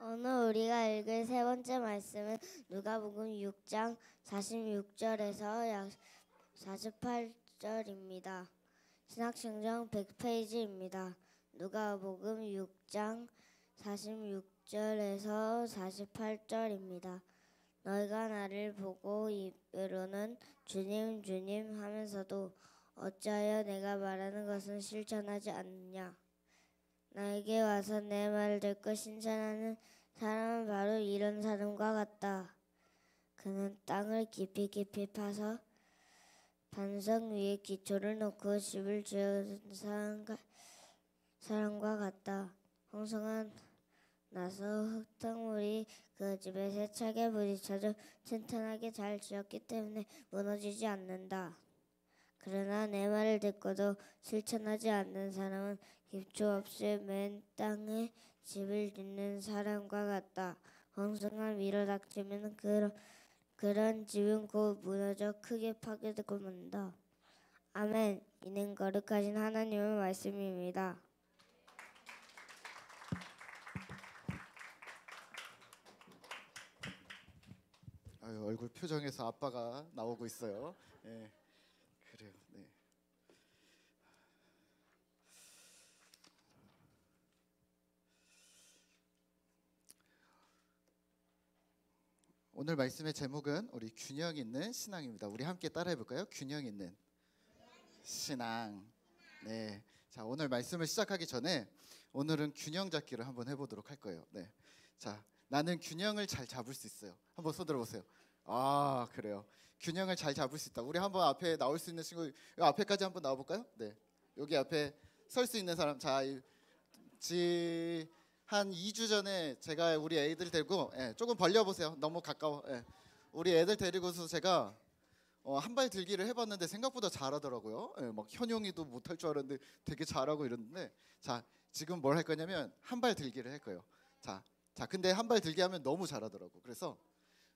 오늘 우리가 읽을 세 번째 말씀은 누가복음 6장 46절에서 48절입니다. 신학성경 100페이지입니다. 누가복음 6장 46절에서 48절입니다. 너희가 나를 보고 입으로는 주님 주님 하면서도 어찌하여 내가 말하는 것은 실천하지 않느냐. 나에게 와서 내 말을 듣고 실천하는 사람은 바로 이런 사람과 같다. 그는 땅을 깊이 깊이 파서 반석 위에 기초를 놓고 집을 지은 사람과 같다. 홍수가 나서 흙탕물이 그 집에 세차게 부딪혀도 튼튼하게 잘 지었기 때문에 무너지지 않는다. 그러나 내 말을 듣고도 실천하지 않는 사람은 기초 없이 맨 땅에 집을 짓는 사람과 같다. 홍수가 밀어닥치면 그런 집은 곧 무너져 크게 파괴되고 만다. 아멘. 이는 거룩하신 하나님의 말씀입니다. 아유, 얼굴 표정에서 아빠가 나오고 있어요. 예, 그래요. 네. 오늘 말씀의 제목은 우리 균형 있는 신앙입니다. 우리 함께 따라해 볼까요? 균형 있는 신앙. 네. 자, 오늘 말씀을 시작하기 전에 오늘은 균형 잡기를 한번 해보도록 할 거예요. 네. 자, 나는 균형을 잘 잡을 수 있어요. 한번 손 들어보세요. 아, 그래요. 균형을 잘 잡을 수 있다. 우리 한번 앞에 나올 수 있는 친구, 이 앞에까지 한번 나와 볼까요? 네. 여기 앞에 설 수 있는 사람. 자, 한 2주 전에 제가 우리 애들 데리고 조금 벌려보세요. 너무 가까워. 우리 애들 데리고서 제가 한 발 들기를 해봤는데 생각보다 잘하더라고요. 막 현용이도 못할 줄 알았는데 되게 잘하고 이러는데, 자, 지금 뭘 할 거냐면 한 발 들기를 할 거예요. 자, 근데 한 발 들기 하면 너무 잘하더라고. 그래서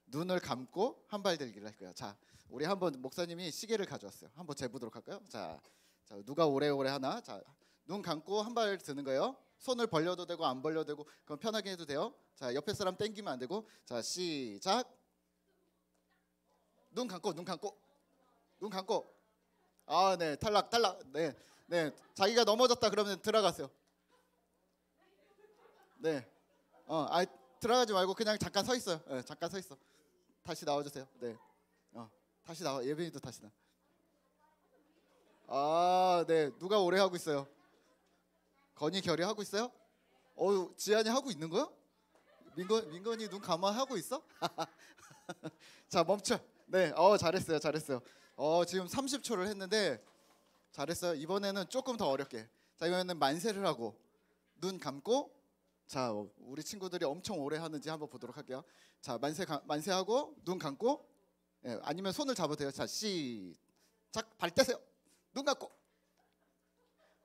눈을 감고 한 발 들기를 할 거예요. 자, 우리 한번 목사님이 시계를 가져왔어요. 한번 재보도록 할까요? 자, 누가 오래오래 하나? 자, 눈 감고 한 발 드는 거예요. 손을 벌려도 되고 안 벌려도 되고 그럼 편하게 해도 돼요. 자, 옆에 사람 땡기면 안 되고. 자, 시작. 눈 감고. 아, 네, 탈락. 네. 자기가 넘어졌다 그러면 들어가세요. 네. 들어가지 말고 그냥 잠깐 서 있어요. 잠깐 서 있어. 다시 나와주세요. 네. 다시 나와. 예빈이도 다시 나. 아, 네. 누가 오래 하고 있어요? 건이 결이 하고 있어요? 지한이 하고 있는 거야? 민건이 눈 감아하고 있어? 자, 멈춰. 네, 잘했어요. 지금 30초를 했는데 잘했어요. 이번에는 조금 더 어렵게. 자, 이번에는 만세를 하고 눈 감고. 자, 우리 친구들이 엄청 오래 하는지 한번 보도록 할게요. 자, 만세하고 눈 감고. 아니면 손을 잡아도 돼요. 자, 시작. 발 떼세요. 눈 감고.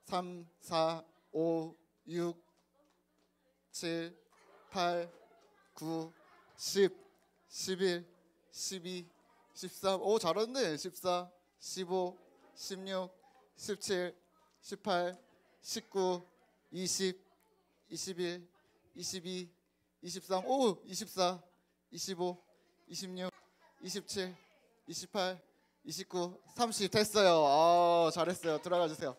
3, 4, 5, 6, 7, 8, 9, 10, 11, 12, 13. 오, 잘하는데. 14, 15, 16, 17, 18, 19, 20, 21, 22, 23. 오, 24, 25, 26, 27, 28, 29, 30 됐어요. 잘했어요. 들어가 주세요.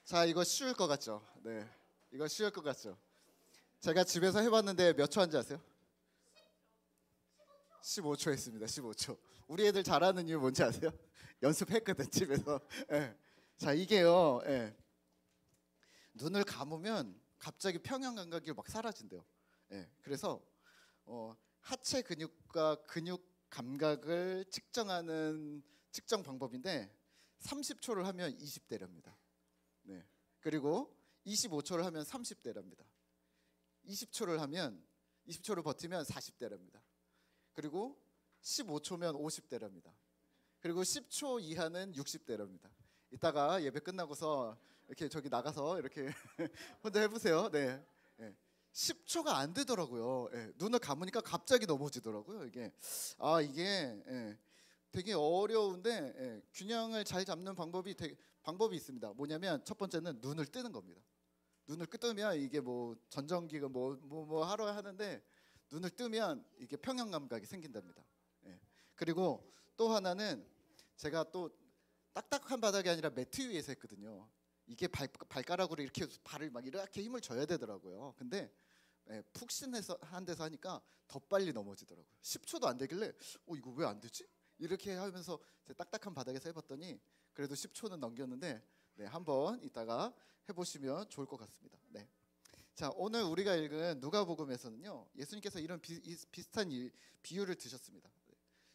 자, 이거 쉬울 것 같죠? 네, 이거 쉬울 것 같죠? 제가 집에서 해봤는데 몇 초 한지 아세요? 15초 했습니다. 15초. 우리 애들 잘하는 이유 뭔지 아세요? 연습했거든, 집에서. 자, 이게요. 눈을 감으면 갑자기 평형 감각이 막 사라진대요. 그래서 하체 근육과 근육 감각을 측정하는 측정 방법인데 30초를 하면 20대랍니다. 네. 그리고 25초를 하면 30대랍니다. 20초를 버티면 40대랍니다. 그리고 15초면 50대랍니다. 그리고 10초 이하는 60대랍니다. 이따가 예배 끝나고서 이렇게 저기 나가서 이렇게 혼자 해보세요. 네. 10초가 안 되더라고요. 눈을 감으니까 갑자기 넘어지더라고요. 이게 되게 어려운데 균형을 잘 잡는 방법이 있습니다. 뭐냐면 첫 번째는 눈을 뜨는 겁니다. 눈을 뜨면 이게 뭐 전정기가 뭐 하러 하는데 눈을 뜨면 이게 평형 감각이 생긴답니다. 예. 그리고 또 하나는 제가 또 딱딱한 바닥이 아니라 매트 위에서 했거든요. 이게 발가락으로 이렇게 발을 막 이렇게 힘을 줘야 되더라고요. 근데 푹신해서 한 데서 하니까 더 빨리 넘어지더라고요. 10초도 안 되길래 이거 왜 안 되지? 이렇게 하면서 딱딱한 바닥에서 해봤더니 그래도 10초는 넘겼는데 한번 이따가 해보시면 좋을 것 같습니다. 네. 자, 오늘 우리가 읽은 누가복음에서는요, 예수님께서 이런 비슷한 비유를 드셨습니다.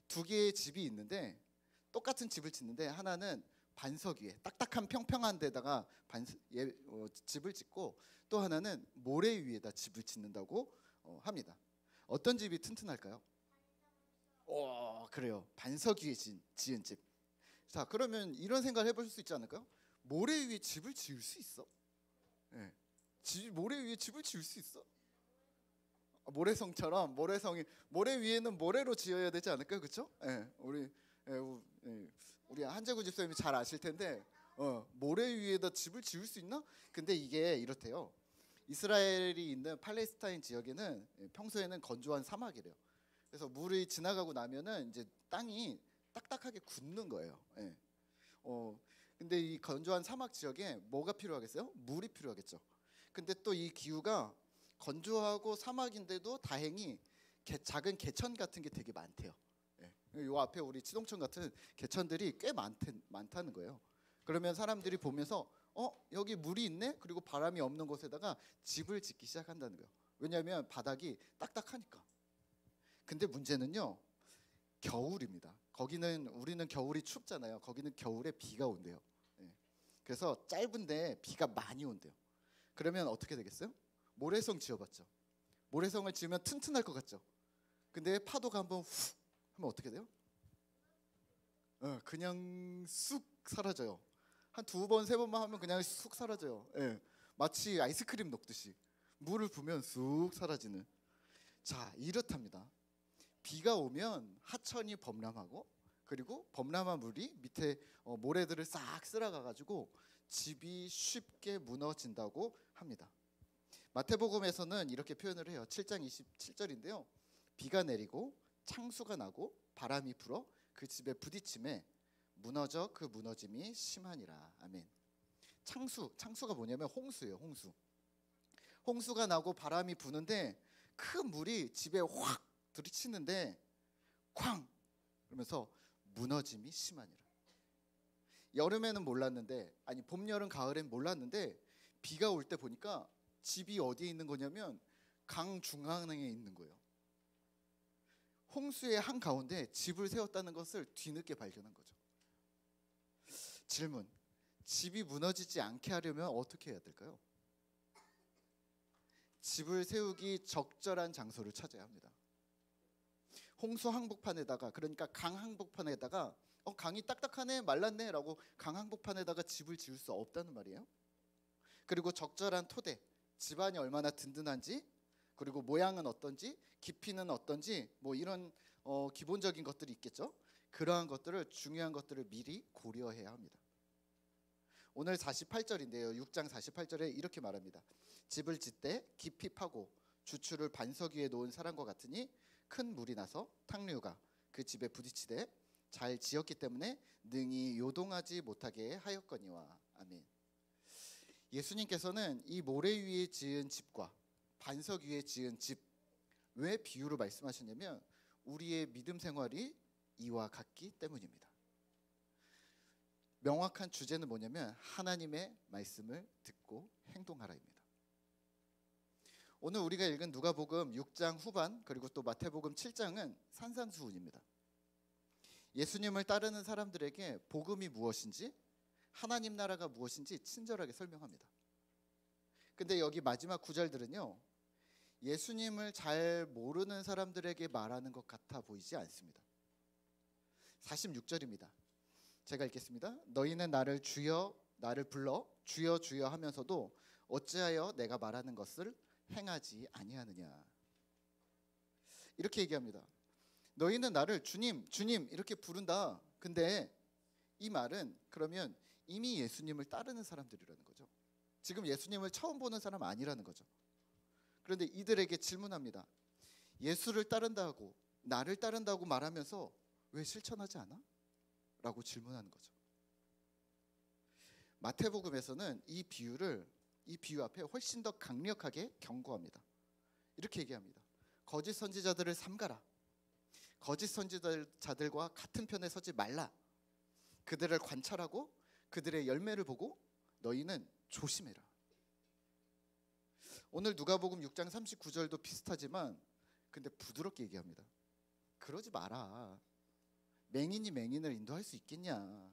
두 개의 집이 있는데 똑같은 집을 짓는데 하나는 반석 위에 딱딱한 평평한 데다가 집을 짓고 또 하나는 모래 위에다 집을 짓는다고 합니다. 어떤 집이 튼튼할까요? 그래요. 반석 위에 지은 집. 자, 그러면 이런 생각을 해볼 수 있지 않을까요? 모래 위에 집을 지을 수 있어? 네. 모래 위에 집을 지을 수 있어? 모래성처럼 모래 위에는 모래로 지어야 되지 않을까요? 그렇죠? 네. 우리 한재구 집사님이 잘 아실 텐데 모래 위에다 집을 지을 수 있나? 근데 이게 이렇대요. 이스라엘이 있는 팔레스타인 지역에는 평소에는 건조한 사막이래요. 그래서 물이 지나가고 나면은 이제 땅이 딱딱하게 굳는 거예요. 예. 근데 이 건조한 사막 지역에 뭐가 필요하겠어요? 물이 필요하겠죠. 근데 또 이 기후가 건조하고 사막인데도 다행히 작은 개천 같은 게 되게 많대요. 예. 요 앞에 우리 치동천 같은 개천들이 꽤 많다는 거예요. 그러면 사람들이 보면서 여기 물이 있네? 그리고 바람이 없는 곳에다가 집을 짓기 시작한다는 거예요. 왜냐하면 바닥이 딱딱하니까. 근데 문제는요, 겨울입니다. 우리는 겨울이 춥잖아요. 거기는 겨울에 비가 온대요. 예. 그래서 짧은데 비가 많이 온대요. 그러면 어떻게 되겠어요? 모래성 지어봤죠. 모래성을 지으면 튼튼할 것 같죠. 근데 파도가 한번 훅 하면 어떻게 돼요? 그냥 쑥 사라져요. 한 2번, 3번만 하면 그냥 쑥 사라져요. 예. 마치 아이스크림 녹듯이 물을 부으면 쑥 사라지는. 자, 이렇답니다. 비가 오면 하천이 범람하고 그리고 범람한 물이 밑에 모래들을 싹 쓸어가가지고 집이 쉽게 무너진다고 합니다. 마태복음에서는 이렇게 표현을 해요. 7장 27절인데요. 비가 내리고 창수가 나고 바람이 불어 그 집에 부딪힘에 무너져 그 무너짐이 심하니라. 아멘. 창수가 뭐냐면 홍수예요. 홍수가 나고 바람이 부는데 큰 물이 집에 확 들이치는데 쾅 그러면서 무너짐이 심하니라. 여름에는 몰랐는데 봄, 여름, 가을엔 몰랐는데 비가 올 때 보니까 집이 어디에 있는 거냐면 강 중앙에 있는 거예요. 홍수의 한가운데 집을 세웠다는 것을 뒤늦게 발견한 거죠. 질문, 집이 무너지지 않게 하려면 어떻게 해야 될까요? 집을 세우기 적절한 장소를 찾아야 합니다. 홍수 항복판에다가, 그러니까 강 항복판에다가 강이 딱딱하네 말랐네 라고 강 항복판에다가 집을 지을 수 없다는 말이에요. 그리고 적절한 토대, 집안이 얼마나 든든한지, 그리고 모양은 어떤지, 깊이는 어떤지, 뭐 이런 기본적인 것들이 있겠죠. 그러한 것들을, 중요한 것들을 미리 고려해야 합니다. 오늘 48절인데요. 6장 48절에 이렇게 말합니다. 집을 짓되 깊이 파고 주추를 반석 위에 놓은 사람과 같으니 큰 물이 나서 탕류가 그 집에 부딪히되 잘 지었기 때문에 능히 요동하지 못하게 하였거니와. 아멘. 예수님께서는 이 모래 위에 지은 집과 반석 위에 지은 집, 왜 비유로 말씀하셨냐면 우리의 믿음 생활이 이와 같기 때문입니다. 명확한 주제는 뭐냐면 하나님의 말씀을 듣고 행동하라입니다. 오늘 우리가 읽은 누가복음 6장 후반 그리고 또 마태복음 7장은 산상수훈입니다. 예수님을 따르는 사람들에게 복음이 무엇인지, 하나님 나라가 무엇인지 친절하게 설명합니다. 근데 여기 마지막 구절들은요, 예수님을 잘 모르는 사람들에게 말하는 것 같아 보이지 않습니다. 46절입니다. 제가 읽겠습니다. 너희는 나를 불러 주여 주여 하면서도 어찌하여 내가 말하는 것을 행하지 아니하느냐. 이렇게 얘기합니다. 너희는 나를 주님 주님 이렇게 부른다. 근데 이 말은 그러면 이미 예수님을 따르는 사람들이라는 거죠. 지금 예수님을 처음 보는 사람 아니라는 거죠. 그런데 이들에게 질문합니다. 예수를 따른다고, 나를 따른다고 말하면서 왜 실천하지 않아? 라고 질문하는 거죠. 마태복음에서는 이 비유 앞에 훨씬 더 강력하게 경고합니다. 이렇게 얘기합니다. 거짓 선지자들을 삼가라. 거짓 선지자들과 같은 편에 서지 말라. 그들을 관찰하고 그들의 열매를 보고 너희는 조심해라. 오늘 누가복음 6장 39절도 비슷하지만 근데 부드럽게 얘기합니다. 그러지 마라. 맹인이 맹인을 인도할 수 있겠냐.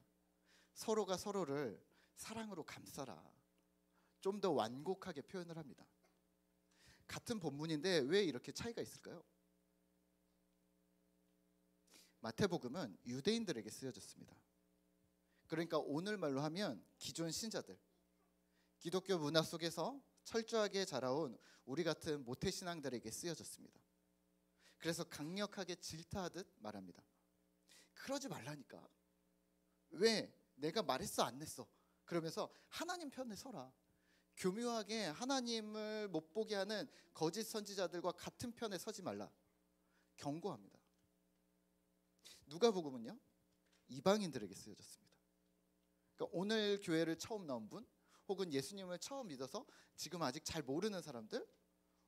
서로가 서로를 사랑으로 감싸라. 좀 더 완곡하게 표현을 합니다. 같은 본문인데 왜 이렇게 차이가 있을까요? 마태복음은 유대인들에게 쓰여졌습니다. 그러니까 오늘 말로 하면 기존 신자들, 기독교 문화 속에서 철저하게 자라온 우리 같은 모태신앙들에게 쓰여졌습니다. 그래서 강력하게 질타하듯 말합니다. 그러지 말라니까. 왜? 내가 말했어 안 냈어? 그러면서 하나님 편에 서라. 교묘하게 하나님을 못 보게 하는 거짓 선지자들과 같은 편에 서지 말라. 경고합니다. 누가복음은요, 이방인들에게 쓰여졌습니다. 그러니까 오늘 교회를 처음 나온 분, 혹은 예수님을 처음 믿어서 지금 아직 잘 모르는 사람들,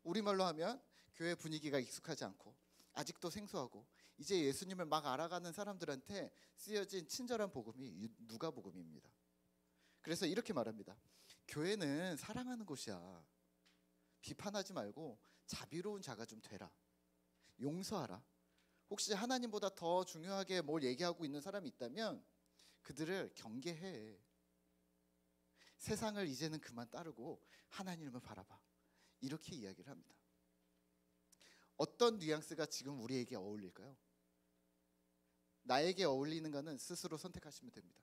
우리말로 하면 교회 분위기가 익숙하지 않고 아직도 생소하고 이제 예수님을 막 알아가는 사람들한테 쓰여진 친절한 복음이 누가복음입니다. 그래서 이렇게 말합니다. 교회는 사랑하는 곳이야. 비판하지 말고 자비로운 자가 좀 되라. 용서하라. 혹시 하나님보다 더 중요하게 뭘 얘기하고 있는 사람이 있다면 그들을 경계해. 세상을 이제는 그만 따르고 하나님을 바라봐. 이렇게 이야기를 합니다. 어떤 뉘앙스가 지금 우리에게 어울릴까요? 나에게 어울리는 거는 스스로 선택하시면 됩니다.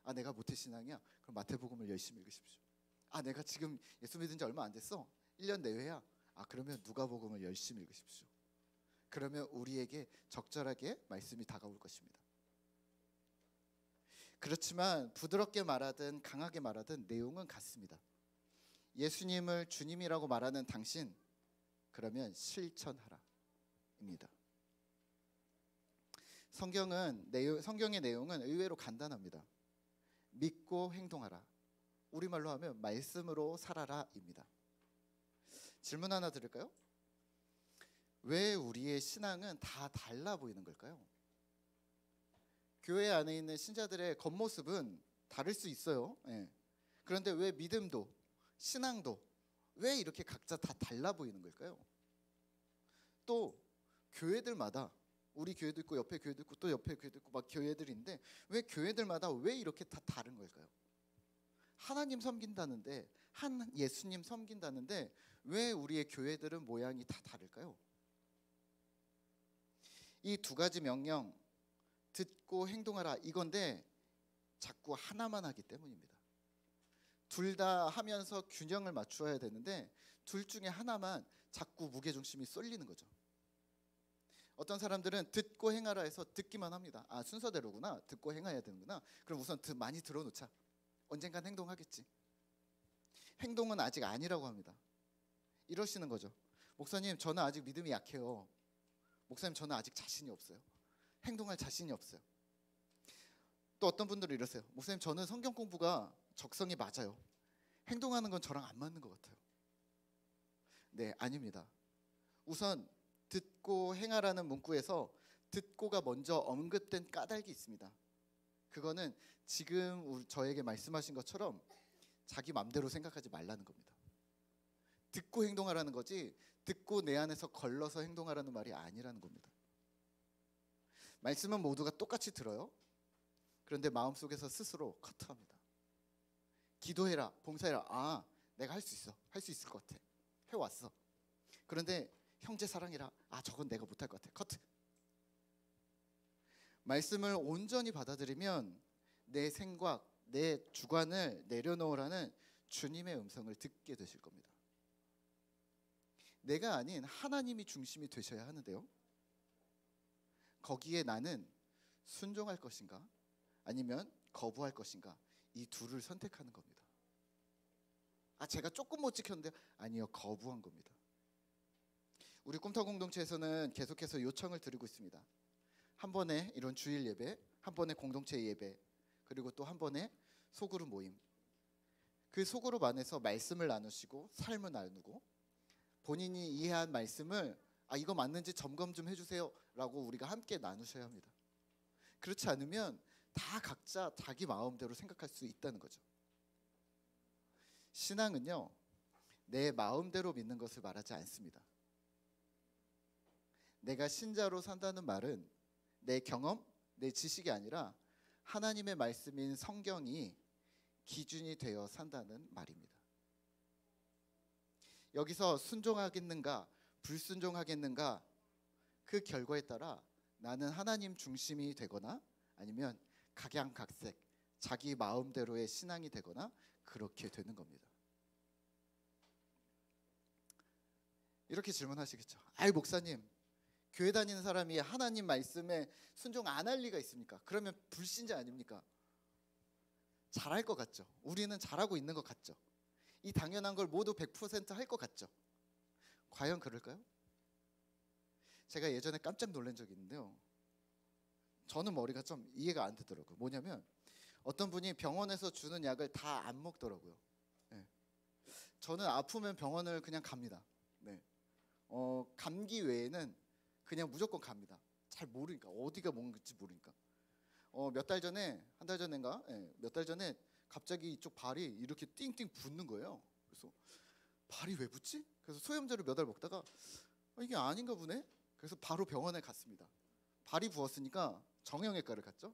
아, 내가 모태신앙이야? 그럼 마태복음을 열심히 읽으십시오. 아, 내가 지금 예수 믿은 지 얼마 안 됐어? 1년 내외야? 아, 그러면 누가복음을 열심히 읽으십시오. 그러면 우리에게 적절하게 말씀이 다가올 것입니다. 그렇지만 부드럽게 말하든 강하게 말하든 내용은 같습니다. 예수님을 주님이라고 말하는 당신, 그러면 실천하라 입니다. 성경의 내용은 의외로 간단합니다. 믿고 행동하라. 우리말로 하면 말씀으로 살아라 입니다. 질문 하나 드릴까요? 왜 우리의 신앙은 다 달라 보이는 걸까요? 교회 안에 있는 신자들의 겉모습은 다를 수 있어요. 예. 그런데 왜 믿음도 신앙도 왜 이렇게 각자 다 달라 보이는 걸까요? 또 교회들마다 우리 교회도 있고 옆에 교회도 있고 또 옆에 교회도 있고 막 교회들인데 왜 교회들마다 왜 이렇게 다 다른 걸까요? 하나님 섬긴다는데 예수님 섬긴다는데 왜 우리의 교회들은 모양이 다 다를까요? 이 두 가지 명령 듣고 행동하라 이건데 자꾸 하나만 하기 때문입니다. 둘 다 하면서 균형을 맞추어야 되는데 둘 중에 하나만 자꾸 무게중심이 쏠리는 거죠. 어떤 사람들은 듣고 행하라 해서 듣기만 합니다. 아, 순서대로구나. 듣고 행해야 되는구나. 그럼 우선 많이 들어놓자. 언젠간 행동하겠지. 행동은 아직 아니라고 합니다. 이러시는 거죠. 목사님, 저는 아직 믿음이 약해요. 목사님, 저는 아직 자신이 없어요. 행동할 자신이 없어요. 또 어떤 분들은 이러세요. 목사님, 저는 성경 공부가 적성이 맞아요. 행동하는 건 저랑 안 맞는 것 같아요. 네, 아닙니다. 우선 듣고 행하라는 문구에서 듣고가 먼저 언급된 까닭이 있습니다. 그거는 지금 저에게 말씀하신 것처럼 자기 맘대로 생각하지 말라는 겁니다. 듣고 행동하라는 거지 듣고 내 안에서 걸러서 행동하라는 말이 아니라는 겁니다. 말씀은 모두가 똑같이 들어요. 그런데 마음속에서 스스로 커트합니다. 기도해라, 봉사해라. 아, 내가 할 수 있어. 할 수 있을 것 같아. 해왔어. 그런데 형제 사랑해라. 아, 저건 내가 못할 것 같아. 커트. 말씀을 온전히 받아들이면 내 생각, 내 주관을 내려놓으라는 주님의 음성을 듣게 되실 겁니다. 내가 아닌 하나님이 중심이 되셔야 하는데요. 거기에 나는 순종할 것인가 아니면 거부할 것인가 이 둘을 선택하는 겁니다. 제가 조금 못 지켰는데 아니요, 거부한 겁니다. 우리 꿈터 공동체에서는 계속해서 요청을 드리고 있습니다. 한 번에 이런 주일 예배, 한 번에 공동체 예배, 그리고 또 한 번에 소그룹 모임. 그 소그룹 안에서 말씀을 나누시고 삶을 나누고 본인이 이해한 말씀을 이거 맞는지 점검 좀 해주세요 라고 우리가 함께 나누셔야 합니다. 그렇지 않으면 다 각자 자기 마음대로 생각할 수 있다는 거죠. 신앙은요, 내 마음대로 믿는 것을 말하지 않습니다. 내가 신자로 산다는 말은 내 경험, 내 지식이 아니라 하나님의 말씀인 성경이 기준이 되어 산다는 말입니다. 여기서 순종하겠는가 불순종하겠는가, 그 결과에 따라 나는 하나님 중심이 되거나 아니면 각양각색 자기 마음대로의 신앙이 되거나 그렇게 되는 겁니다. 이렇게 질문하시겠죠. 목사님, 교회 다니는 사람이 하나님 말씀에 순종 안 할 리가 있습니까? 그러면 불신자 아닙니까? 잘할 것 같죠. 우리는 잘하고 있는 것 같죠. 이 당연한 걸 모두 100% 할 것 같죠. 과연 그럴까요? 제가 예전에 깜짝 놀란 적이 있는데요. 저는 머리가 좀 이해가 안 되더라고요. 뭐냐면 어떤 분이 병원에서 주는 약을 다 안 먹더라고요. 네. 저는 아프면 병원을 그냥 갑니다. 네. 감기 외에는 그냥 무조건 갑니다. 잘 모르니까, 어디가 뭔지 모르니까. 몇 달 전에, 한 달 전인가? 몇 달 전에 갑자기 이쪽 발이 이렇게 띵띵 붓는 거예요. 그래서 발이 왜 붓지? 그래서 소염제를 몇 달 먹다가 이게 아닌가 보네. 그래서 바로 병원에 갔습니다. 발이 부었으니까 정형외과를 갔죠.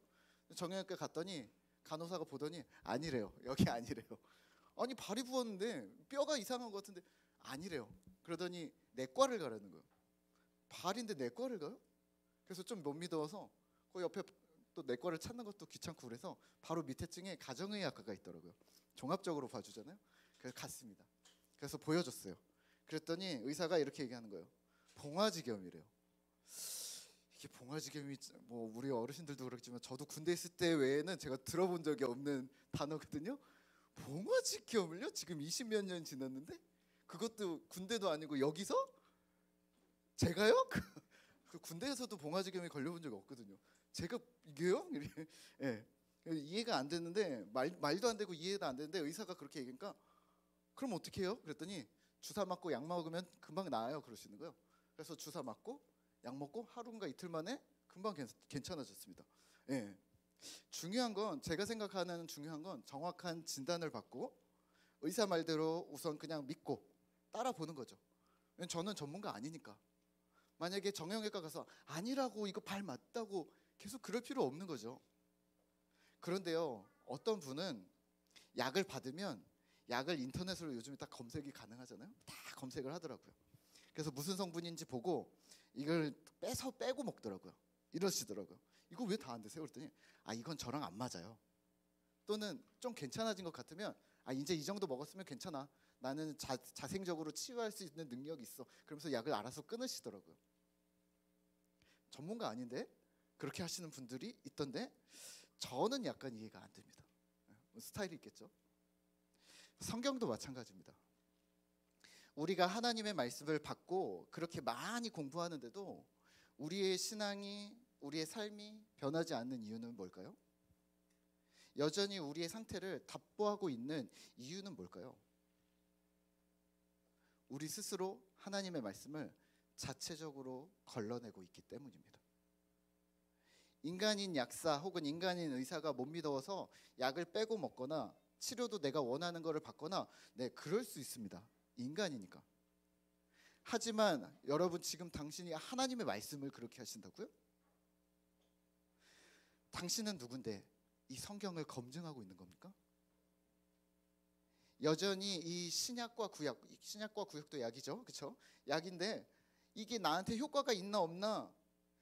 정형외과 갔더니 간호사가 보더니 아니래요. 여기 아니래요. 아니 발이 부었는데 뼈가 이상한 것 같은데 아니래요. 그러더니 내과를 가라는 거예요. 발인데 내과를 가요? 그래서 좀 못 믿어서 그 옆에 또 내과를 찾는 것도 귀찮고 그래서 바로 밑에 층에 가정의학과가 있더라고요. 종합적으로 봐주잖아요. 그래서 갔습니다. 그래서 보여줬어요. 그랬더니 의사가 이렇게 얘기하는 거예요. 봉화지겸이래요. 이게 봉화지겸이 뭐 우리 어르신들도 그렇지만 저도 군대 있을 때 외에는 제가 들어본 적이 없는 단어거든요. 봉화지겸을요? 지금 20몇 년 지났는데 그것도 군대도 아니고 여기서? 제가요? 그 군대에서도 봉화지겸에 걸려본 적이 없거든요. 제가 이게요? 예. 이해가 안 되는데 말도 안 되고 이해도 안 되는데 의사가 그렇게 얘기하니까 그럼 어떻게 해요? 그랬더니 주사 맞고 약 먹으면 금방 나아요 그러시는 거예요. 그래서 주사 맞고 약 먹고 하루인가 이틀 만에 금방 괜찮아졌습니다. 예. 중요한 건 제가 생각하는 중요한 건 정확한 진단을 받고 의사 말대로 우선 그냥 믿고 따라 보는 거죠. 왜냐면 저는 전문가 아니니까. 만약에 정형외과 가서 아니라고 이거 발 맞다고 계속 그럴 필요 없는 거죠. 그런데요, 어떤 분은 약을 받으면 약을 인터넷으로 요즘에 딱 검색이 가능하잖아요. 다 검색을 하더라고요. 그래서 무슨 성분인지 보고 이걸 빼고 먹더라고요. 이러시더라고요. 이거 왜 다 안 드세요? 그랬더니 이건 저랑 안 맞아요. 또는 좀 괜찮아진 것 같으면 이제 이 정도 먹었으면 괜찮아. 나는 자생적으로 치유할 수 있는 능력이 있어. 그러면서 약을 알아서 끊으시더라고요. 전문가 아닌데 그렇게 하시는 분들이 있던데 저는 약간 이해가 안 됩니다. 스타일이 있겠죠. 성경도 마찬가지입니다. 우리가 하나님의 말씀을 받고 그렇게 많이 공부하는데도 우리의 신앙이, 우리의 삶이 변하지 않는 이유는 뭘까요? 여전히 우리의 상태를 답보하고 있는 이유는 뭘까요? 우리 스스로 하나님의 말씀을 자체적으로 걸러내고 있기 때문입니다. 인간인 약사 혹은 인간인 의사가 못 믿어서 약을 빼고 먹거나 치료도 내가 원하는 것을 받거나 그럴 수 있습니다. 인간이니까. 하지만 여러분 지금 당신이 하나님의 말씀을 그렇게 하신다고요? 당신은 누군데 이 성경을 검증하고 있는 겁니까? 여전히 이 신약과 구약도 약이죠, 그렇죠? 약인데 이게 나한테 효과가 있나 없나,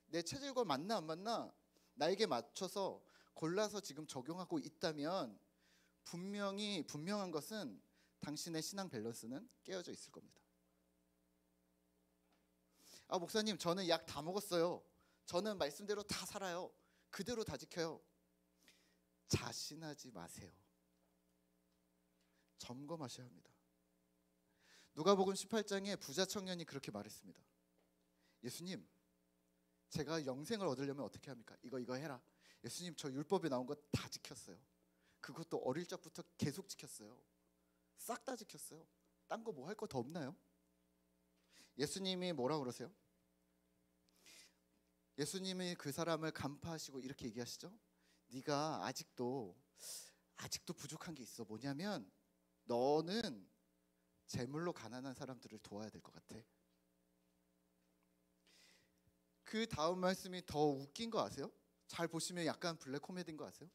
내 체질과 맞나 안 맞나, 나에게 맞춰서 골라서 지금 적용하고 있다면 분명한 것은 당신의 신앙 밸런스는 깨어져 있을 겁니다. 목사님, 저는 약 다 먹었어요. 저는 말씀대로 다 살아요. 그대로 다 지켜요. 자신하지 마세요. 점검하셔야 합니다. 누가복음 18장에 부자 청년이 그렇게 말했습니다. 예수님, 제가 영생을 얻으려면 어떻게 합니까? 이거 해라. 예수님, 저 율법에 나온 거 다 지켰어요. 그것도 어릴 적부터 계속 지켰어요. 싹 다 지켰어요. 딴 거 뭐 할 거 더 없나요? 예수님이 뭐라 그러세요? 예수님이 그 사람을 간파하시고 이렇게 얘기하시죠. 네가 아직도 부족한 게 있어. 뭐냐면 너는 재물로 가난한 사람들을 도와야 될 것 같아. 그 다음 말씀이 더 웃긴 거 아세요? 잘 보시면 약간 블랙 코미디인 거 아세요?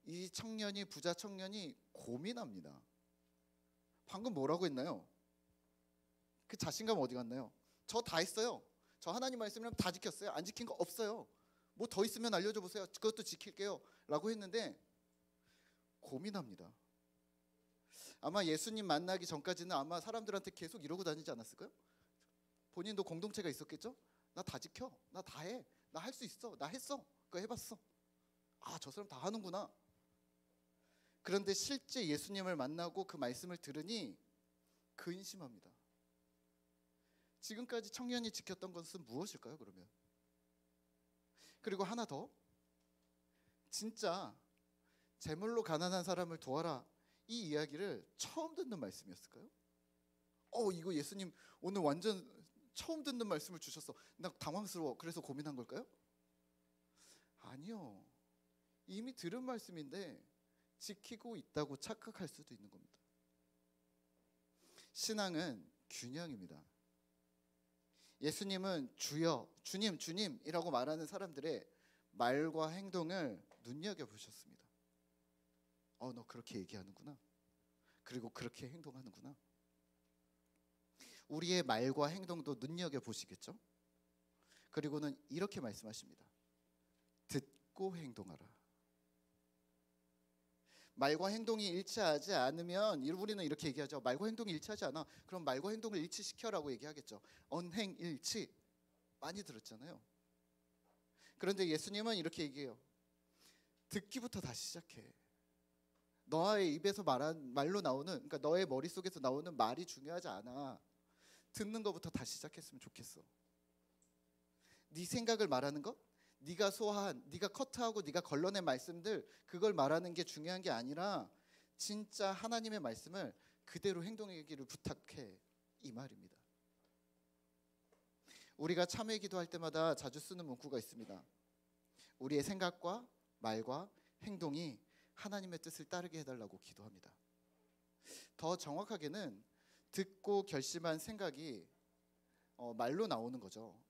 이 청년이, 부자 청년이 고민합니다. 방금 뭐라고 했나요? 그 자신감 어디 갔나요? 저 다 했어요. 저 하나님 말씀이랑 다 지켰어요. 안 지킨 거 없어요. 뭐 더 있으면 알려줘 보세요. 그것도 지킬게요 라고 했는데 고민합니다. 아마 예수님 만나기 전까지는 아마 사람들한테 계속 이러고 다니지 않았을까요? 본인도 공동체가 있었겠죠? 나 다 지켜. 나 다 해. 나 할 수 있어. 나 했어. 그거 해봤어. 아, 저 사람 다 하는구나. 그런데 실제 예수님을 만나고 그 말씀을 들으니 근심합니다. 지금까지 청년이 지켰던 것은 무엇일까요, 그러면? 그리고 하나 더, 진짜 재물로 가난한 사람을 도와라, 이 이야기를 처음 듣는 말씀이었을까요? 이거 예수님 오늘 완전 처음 듣는 말씀을 주셨어. 나 당황스러워. 그래서 고민한 걸까요? 아니요. 이미 들은 말씀인데 지키고 있다고 착각할 수도 있는 겁니다. 신앙은 균형입니다. 예수님은 주여, 주님, 주님이라고 말하는 사람들의 말과 행동을 눈여겨보셨습니다. 너 그렇게 얘기하는구나. 그리고 그렇게 행동하는구나. 우리의 말과 행동도 눈여겨보시겠죠? 그리고는 이렇게 말씀하십니다. 듣고 행동하라. 말과 행동이 일치하지 않으면 우리는 이렇게 얘기하죠. 말과 행동이 일치하지 않아. 그럼 말과 행동을 일치시켜라고 얘기하겠죠. 언행일치 많이 들었잖아요. 그런데 예수님은 이렇게 얘기해요. 듣기부터 다시 시작해. 너의 입에서 말로 나오는, 그러니까 너의 머릿속에서 나오는 말이 중요하지 않아. 듣는 것부터 다시 시작했으면 좋겠어. 네 생각을 말하는 것, 네가 소화한, 네가 커트하고 네가 걸러낸 말씀들, 그걸 말하는 게 중요한 게 아니라 진짜 하나님의 말씀을 그대로 행동하기를 부탁해, 이 말입니다. 우리가 참회 기도할 때마다 자주 쓰는 문구가 있습니다. 우리의 생각과 말과 행동이 하나님의 뜻을 따르게 해달라고 기도합니다. 더 정확하게는 듣고 결심한 생각이 말로 나오는 거죠.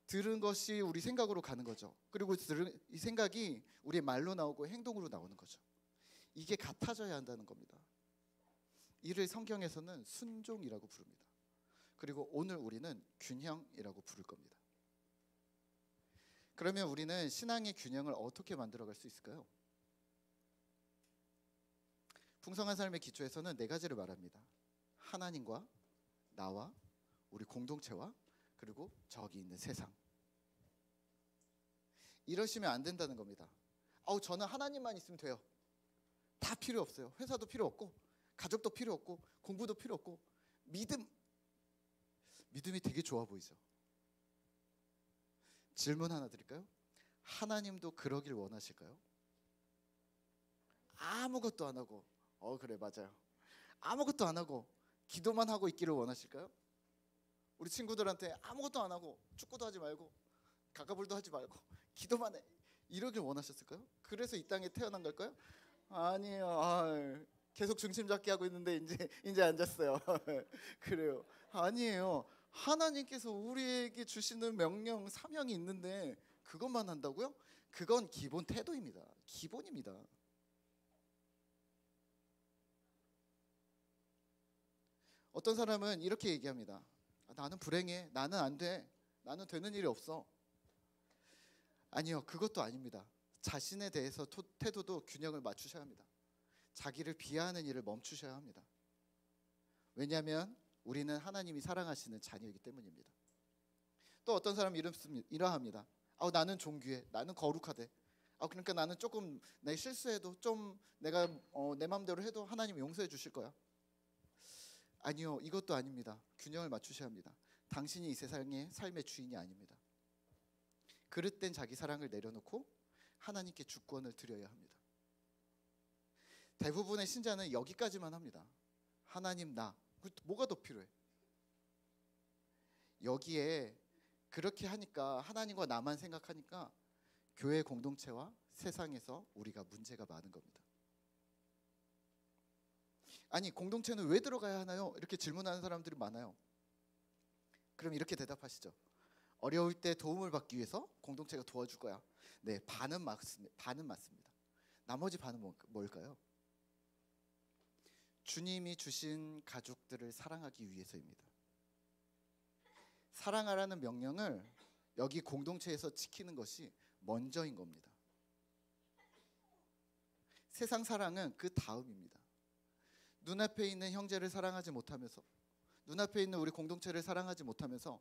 들은 것이 우리 생각으로 가는 거죠. 그리고 이 생각이 우리의 말로 나오고 행동으로 나오는 거죠. 이게 같아져야 한다는 겁니다. 이를 성경에서는 순종이라고 부릅니다. 그리고 오늘 우리는 균형이라고 부를 겁니다. 그러면 우리는 신앙의 균형을 어떻게 만들어갈 수 있을까요? 풍성한 삶의 기초에서는 4가지를 말합니다. 하나님과 나와 우리 공동체와 그리고 저기 있는 세상. 이러시면 안 된다는 겁니다. 저는 하나님만 있으면 돼요. 다 필요 없어요. 회사도 필요 없고 가족도 필요 없고 공부도 필요 없고 믿음이 되게 좋아 보이죠. 질문 하나 드릴까요? 하나님도 그러길 원하실까요? 아무것도 안 하고 그래 맞아요. 아무것도 안 하고 기도만 하고 있기를 원하실까요? 우리 친구들한테 아무것도 안 하고 축구도 하지 말고 가까불도 하지 말고 기도만 해 이러길 원하셨을까요? 그래서 이 땅에 태어난 걸까요? 아니에요. 계속 중심 잡기 하고 있는데 이제 앉았어요. 그래요. 아니에요. 하나님께서 우리에게 주시는 명령, 사명이 있는데 그것만 한다고요? 그건 기본 태도입니다. 기본입니다. 어떤 사람은 이렇게 얘기합니다. 나는 불행해. 나는 안 돼. 나는 되는 일이 없어. 아니요. 그것도 아닙니다. 자신에 대해서 태도도 균형을 맞추셔야 합니다. 자기를 비하하는 일을 멈추셔야 합니다. 왜냐하면 우리는 하나님이 사랑하시는 자녀이기 때문입니다. 또 어떤 사람은 이러합니다. 나는 존귀해. 나는 거룩하대. 그러니까 나는 조금 내 실수해도 좀 내가 내 마음대로 해도 하나님 용서해 주실 거야. 아니요, 이것도 아닙니다. 균형을 맞추셔야 합니다. 당신이 이 세상의 삶의 주인이 아닙니다. 그릇된 자기 사랑을 내려놓고 하나님께 주권을 드려야 합니다. 대부분의 신자는 여기까지만 합니다. 하나님 나 뭐가 더 필요해? 여기에 그렇게 하니까 하나님과 나만 생각하니까 교회 공동체와 세상에서 우리가 문제가 많은 겁니다. 아니, 공동체는 왜 들어가야 하나요? 이렇게 질문하는 사람들이 많아요. 그럼 이렇게 대답하시죠. 어려울 때 도움을 받기 위해서 공동체가 도와줄 거야. 네, 반은 맞습니다. 나머지 반은 뭘까요? 주님이 주신 가족들을 사랑하기 위해서입니다. 사랑하라는 명령을 여기 공동체에서 지키는 것이 먼저인 겁니다. 세상 사랑은 그 다음입니다. 눈앞에 있는 형제를 사랑하지 못하면서, 눈앞에 있는 우리 공동체를 사랑하지 못하면서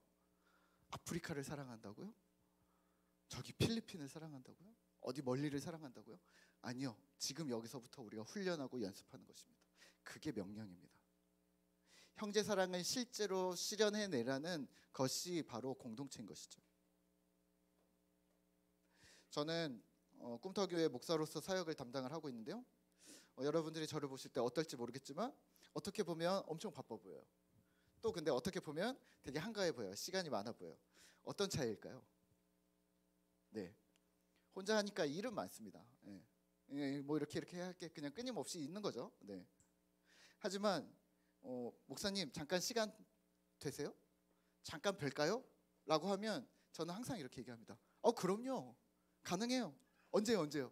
아프리카를 사랑한다고요? 저기 필리핀을 사랑한다고요? 어디 멀리를 사랑한다고요? 아니요, 지금 여기서부터 우리가 훈련하고 연습하는 것입니다. 그게 명령입니다. 형제 사랑을 실제로 실현해내라는 것이 바로 공동체인 것이죠. 저는 꿈터교회 목사로서 사역을 담당을 하고 있는데요. 여러분들이 저를 보실 때 어떨지 모르겠지만 어떻게 보면 엄청 바빠 보여요. 또 근데 어떻게 보면 되게 한가해 보여요. 시간이 많아 보여요. 어떤 차이일까요? 네, 혼자 하니까 일은 많습니다. 뭐 이렇게 할 게 그냥 끊임없이 있는 거죠. 네. 하지만 목사님 잠깐 시간 되세요? 잠깐 뵐까요? 라고 하면 저는 항상 이렇게 얘기합니다. 그럼요, 가능해요. 언제요?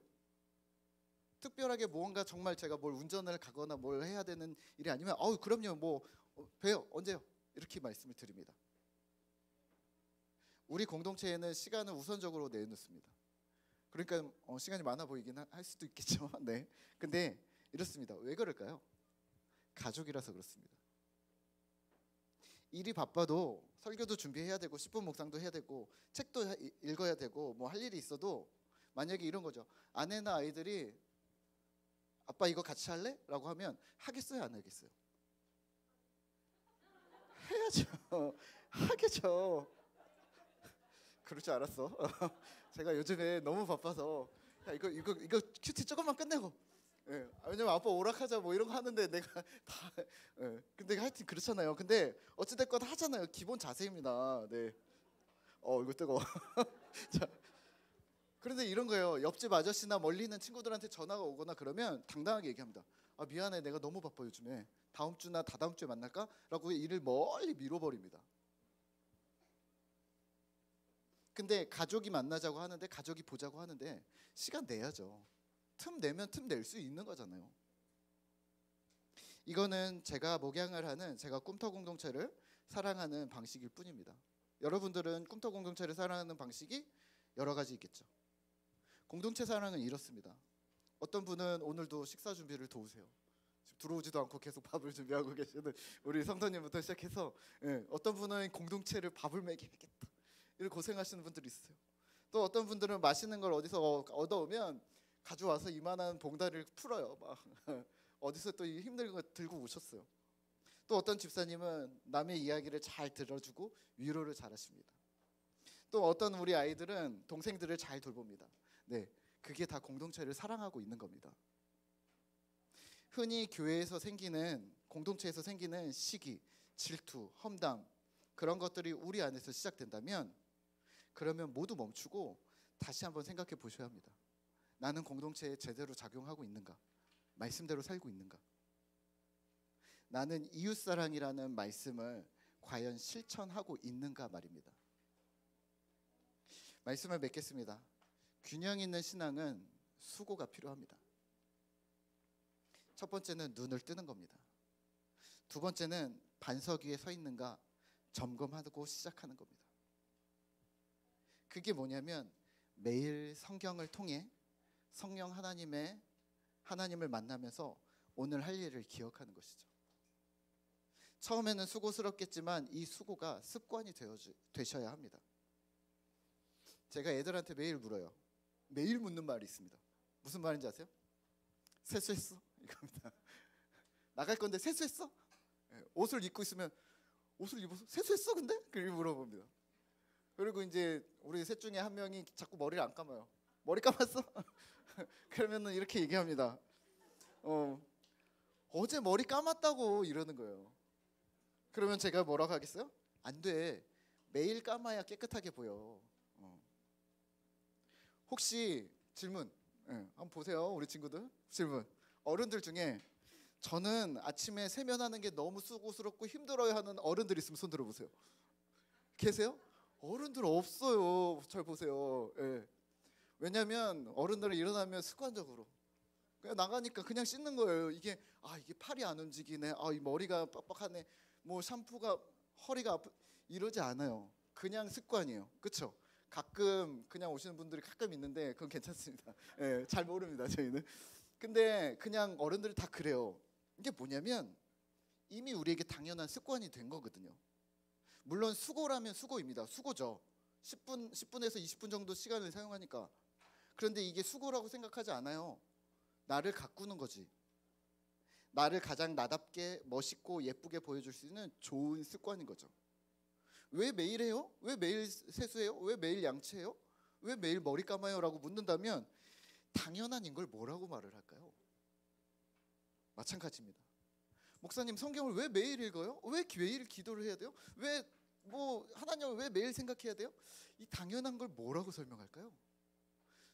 특별하게 뭔가 정말 제가 뭘 운전을 가거나 뭘 해야 되는 일이 아니면 그럼요, 뭐 봬요, 언제요? 이렇게 말씀을 드립니다. 우리 공동체에는 시간을 우선적으로 내놓습니다. 그러니까 시간이 많아 보이긴 할 수도 있겠죠. 네. 근데 이렇습니다. 왜 그럴까요? 가족이라서 그렇습니다. 일이 바빠도 설교도 준비해야 되고 10분 묵상도 해야 되고 책도 읽어야 되고 뭐 할 일이 있어도 만약에 이런 거죠. 아내나 아이들이 아빠 이거 같이 할래? 라고 하면 하겠어요, 안 하겠어요? 해야죠. 하겠죠. 그럴 줄 알았어. 제가 요즘에 너무 바빠서 야, 이거 큐티 조금만 끝내고. 왜냐면 아빠 오락하자 뭐 이런 거 하는데 내가 다. 근데 하여튼 그렇잖아요. 근데 어찌됐건 하잖아요. 기본 자세입니다. 네. 이거 뜨거워. 자, 그런데 이런 거예요. 옆집 아저씨나 멀리 있는 친구들한테 전화가 오거나 그러면 당당하게 얘기합니다. 미안해, 내가 너무 바빠 요즘에. 다음 주나 다다음 주에 만날까? 라고 일을 멀리 미뤄버립니다. 근데 가족이 만나자고 하는데, 가족이 보자고 하는데 시간 내야죠. 틈 내면 틈 낼 수 있는 거잖아요. 이거는 제가 목양을 하는, 제가 꿈터 공동체를 사랑하는 방식일 뿐입니다. 여러분들은 꿈터 공동체를 사랑하는 방식이 여러 가지 있겠죠. 공동체 사랑은 이렇습니다. 어떤 분은 오늘도 식사 준비를 도우세요. 지금 들어오지도 않고 계속 밥을 준비하고 계시는 우리 성도님부터 시작해서, 어떤 분은 공동체를 밥을 먹이겠다 이렇게 고생하시는 분들이 있어요. 또 어떤 분들은 맛있는 걸 어디서 얻어오면 가져와서 이만한 봉다리를 풀어요. 막 어디서 또 힘든 거 들고 오셨어요. 또 어떤 집사님은 남의 이야기를 잘 들어주고 위로를 잘하십니다. 또 어떤 우리 아이들은 동생들을 잘 돌봅니다. 네, 그게 다 공동체를 사랑하고 있는 겁니다. 흔히 교회에서 생기는, 공동체에서 생기는 시기, 질투, 험담, 그런 것들이 우리 안에서 시작된다면, 그러면 모두 멈추고 다시 한번 생각해 보셔야 합니다. 나는 공동체에 제대로 작용하고 있는가? 말씀대로 살고 있는가? 나는 이웃사랑이라는 말씀을 과연 실천하고 있는가 말입니다. 말씀을 맺겠습니다. 균형 있는 신앙은 수고가 필요합니다. 첫 번째는 눈을 뜨는 겁니다. 두 번째는 반석 위에 서 있는가 점검하고 시작하는 겁니다. 그게 뭐냐면 매일 성경을 통해 성령 하나님을 만나면서 오늘 할 일을 기억하는 것이죠. 처음에는 수고스럽겠지만 이 수고가 습관이 되셔야 합니다. 제가 애들한테 매일 물어요. 매일 묻는 말이 있습니다. 무슨 말인지 아세요? 세수했어? 이겁니다. 나갈 건데 세수했어? 예, 옷을 입고 있으면 옷을 입어서 세수했어 근데? 그렇게 물어봅니다. 그리고 이제 우리 셋 중에 한 명이 자꾸 머리를 안 감아요. 머리 감았어? 그러면은 이렇게 얘기합니다. 어제 머리 감았다고 이러는 거예요. 그러면 제가 뭐라고 하겠어요? 안 돼. 매일 감아야 깨끗하게 보여. 혹시 질문, 예, 한번 보세요. 우리 친구들 질문. 어른들 중에 저는 아침에 세면하는 게 너무 수고스럽고 힘들어요 하는 어른들 있으면 손 들어보세요. 계세요? 어른들 없어요. 잘 보세요. 예. 왜냐하면 어른들은 일어나면 습관적으로 그냥 나가니까 그냥 씻는 거예요. 이게 팔이 안 움직이네. 이 머리가 빡빡하네. 뭐 샴푸가 허리가 아프 이러지 않아요. 그냥 습관이에요. 그렇죠? 가끔 그냥 오시는 분들이 가끔 있는데 그건 괜찮습니다. 예, 잘 모릅니다 저희는. 근데 그냥 어른들이 다 그래요. 이게 뭐냐면 이미 우리에게 당연한 습관이 된 거거든요. 물론 수고라면 수고입니다. 수고죠. 10분에서 20분 정도 시간을 사용하니까. 그런데 이게 수고라고 생각하지 않아요. 나를 가꾸는 거지. 나를 가장 나답게 멋있고 예쁘게 보여줄 수 있는 좋은 습관인 거죠. 왜 매일 해요? 왜 매일 세수해요? 왜 매일 양치해요? 왜 매일 머리 감아요? 라고 묻는다면 당연한인 걸 뭐라고 말을 할까요? 마찬가지입니다. 목사님 성경을 왜 매일 읽어요? 왜 매일 기도를 해야 돼요? 왜 하나님을 왜 매일 생각해야 돼요? 이 당연한 걸 뭐라고 설명할까요?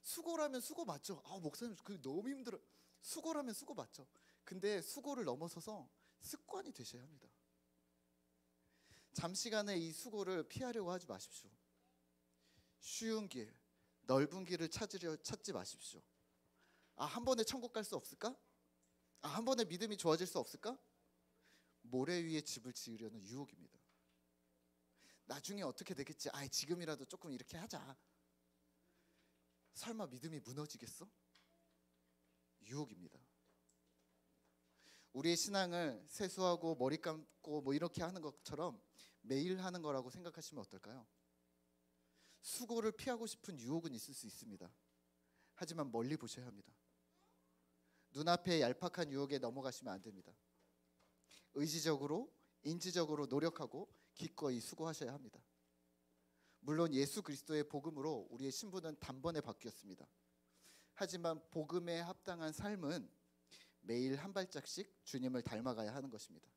수고라면 수고 맞죠? 목사님 그 너무 힘들어. 수고라면 수고 맞죠? 근데 수고를 넘어서서 습관이 되셔야 합니다. 잠시간의 이 수고를 피하려고 하지 마십시오. 쉬운 길, 넓은 길을 찾지 마십시오. 한 번에 천국 갈 수 없을까? 한 번에 믿음이 좋아질 수 없을까? 모래 위에 집을 지으려는 유혹입니다. 나중에 어떻게 되겠지? 지금이라도 조금 이렇게 하자. 설마 믿음이 무너지겠어? 유혹입니다. 우리의 신앙을 세수하고 머리 감고 이렇게 하는 것처럼 매일 하는 거라고 생각하시면 어떨까요? 수고를 피하고 싶은 유혹은 있을 수 있습니다. 하지만 멀리 보셔야 합니다. 눈앞의 얄팍한 유혹에 넘어가시면 안 됩니다. 의지적으로, 인지적으로 노력하고 기꺼이 수고하셔야 합니다. 물론 예수 그리스도의 복음으로 우리의 신분은 단번에 바뀌었습니다. 하지만 복음에 합당한 삶은 매일 한 발짝씩 주님을 닮아가야 하는 것입니다.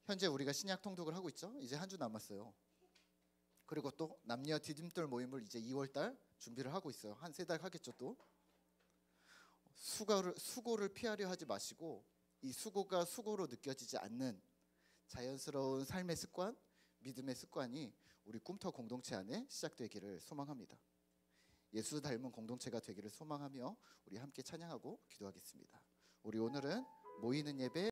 현재 우리가 신약 통독을 하고 있죠. 이제 한 주 남았어요. 그리고 또 남녀 디딤돌 모임을 이제 2월달 준비를 하고 있어요. 한 3달 하겠죠. 또 수고를 피하려 하지 마시고 이 수고가 수고로 느껴지지 않는 자연스러운 삶의 습관, 믿음의 습관이 우리 꿈터 공동체 안에 시작되기를 소망합니다. 예수 닮은 공동체가 되기를 소망하며 우리 함께 찬양하고 기도하겠습니다. 우리 오늘은 모이는 예배